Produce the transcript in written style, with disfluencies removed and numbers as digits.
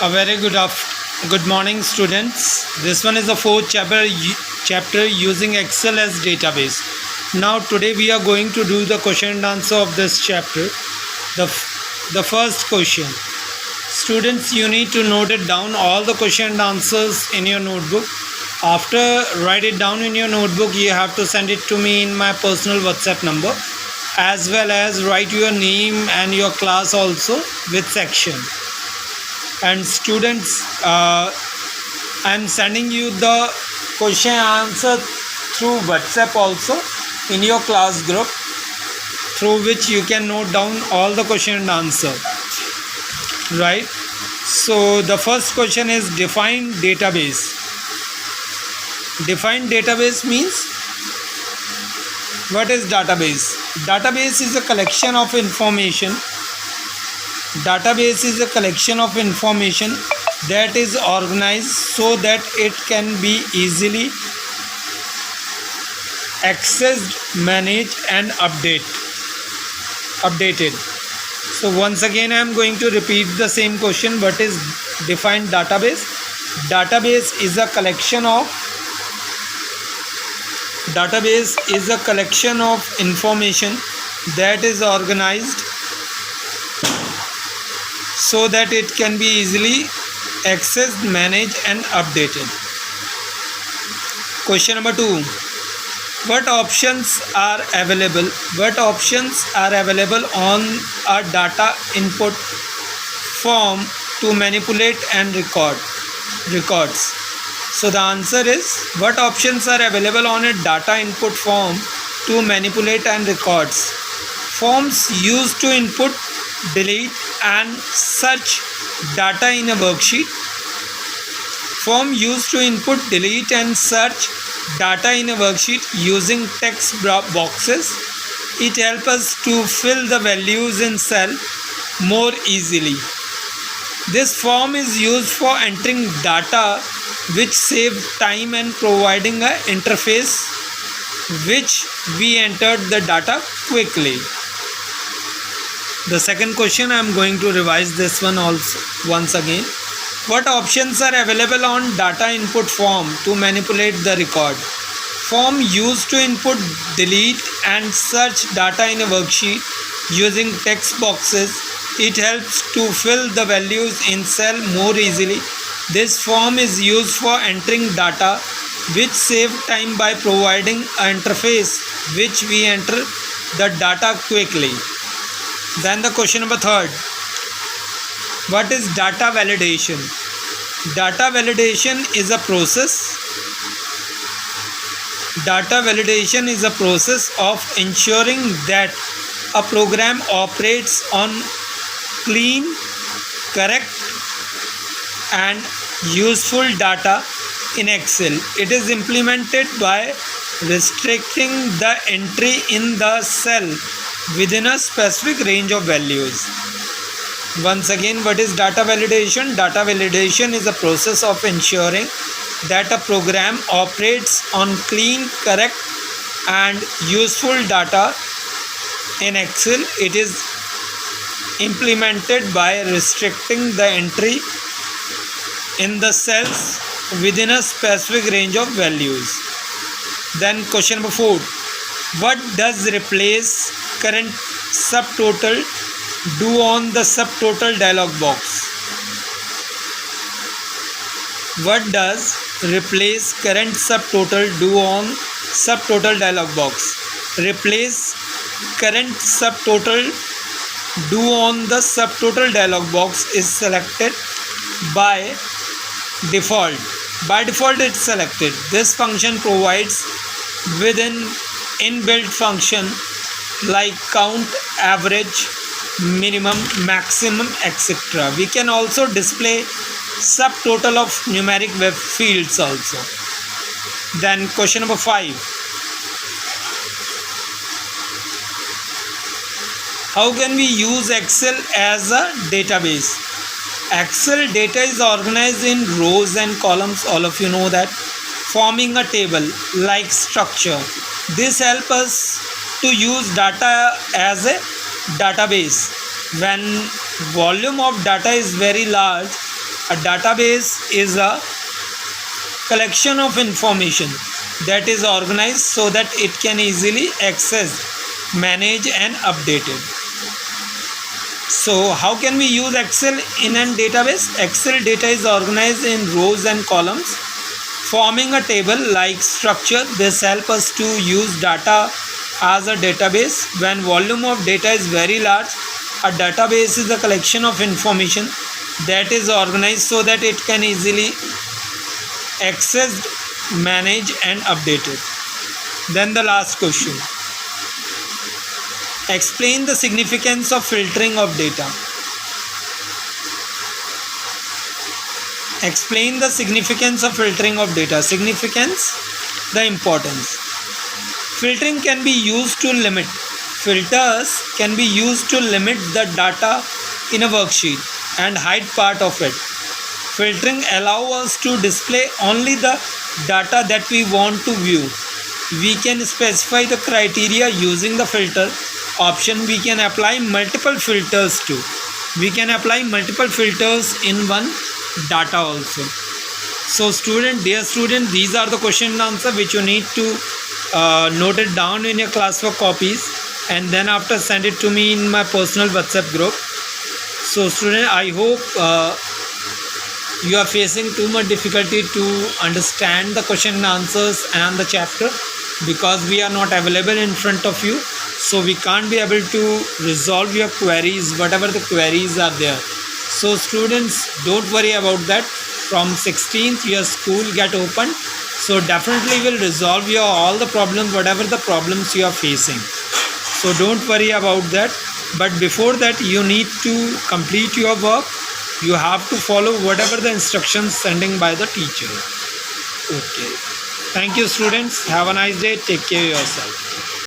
A very good morning, students. This one is the fourth chapter using Excel as database. Now today we are going to do the question and answer of this chapter. The first question. Students, you need to note it down all the question and answers in your notebook. After write it down in your notebook, you have to send it to me in my personal WhatsApp number, as well as write your name and your class also with section. And students, I am sending you the question answer through WhatsApp also in your class group, through which you can note down all the question and answer, right? So the first question is define database. Define database means, what is database? Database is a collection of information. Database is a collection of information that is organized so that it can be easily accessed, managed and updated. So once again I am going to repeat the same question. What is defined database? Database is a collection of information that is organized so that it can be easily accessed, managed and updated. Question number 2. What options are available? What options are available on a data input form to manipulate and records? So the answer is, what options are available on a data input form to manipulate and records? Forms used to input, delete and search data in a worksheet. Form used to input, delete and search data in a worksheet using text boxes. It helps us to fill the values in cell more easily. This form is used for entering data, which saves time and providing an interface which we entered the data quickly. The second question, I am going to revise this one also once again. What options are available on data input form to manipulate the record? Form used to input, delete and search data in a worksheet using text boxes. It helps to fill the values in cell more easily. This form is used for entering data, which save time by providing an interface which we enter the data quickly. Then the question number 3. What is data validation? Data validation is a process. Data validation is a process of ensuring that a program operates on clean, correct and useful data in Excel. It is implemented by restricting the entry in the cell within a specific range of values. Once again, what is data validation? Data validation is a process of ensuring that a program operates on clean, correct and useful data in Excel. It is implemented by restricting the entry in the cells within a specific range of values. Then question number 4. What does replace current subtotal do on the subtotal dialog box? What does replace current subtotal do on subtotal dialog box? Replace current subtotal do on the subtotal dialog box is selected by default. By default it's selected. This function provides within inbuilt function like count, average, minimum, maximum, etc. We can also display subtotal of numeric web fields also. Then question number 5. How can we use Excel as a database? Excel data is organized in rows and columns, all of you know that, forming a table like structure. This helps us to use data as a database. When volume of data is very large, A database is a collection of information that is organized so that it can easily access, manage and update it. So how can we use Excel in a database? Excel data is organized in rows and columns, forming a table-like structure. This helps us to use data as a database. When volume of data is very large, a database is a collection of information that is organized so that it can easily accessed, managed and updated. Then the last question. Explain the significance of filtering of data. Explain the significance of filtering of data. Significance, the importance. Filtering can be used to limit. Filters can be used to limit the data in a worksheet and hide part of it. Filtering allows us to display only the data that we want to view. We can specify the criteria using the filter option. We can apply multiple filters too. We can apply multiple filters in one data also. So dear student, these are the question and answer which you need to note it down in your classwork copies, and then after send it to me in my personal WhatsApp group. So student, I hope you are facing too much difficulty to understand the question and answers and the chapter, because we are not available in front of you, so we can't be able to resolve your queries, whatever the queries are there. So students, don't worry about that. From 16th your school get opened, so definitely will resolve your all the problems, whatever the problems you are facing. So don't worry about that. But before that, you need to complete your work. You have to follow whatever the instructions sending by the teacher. Okay. Thank you students. Have a nice day. Take care of yourself.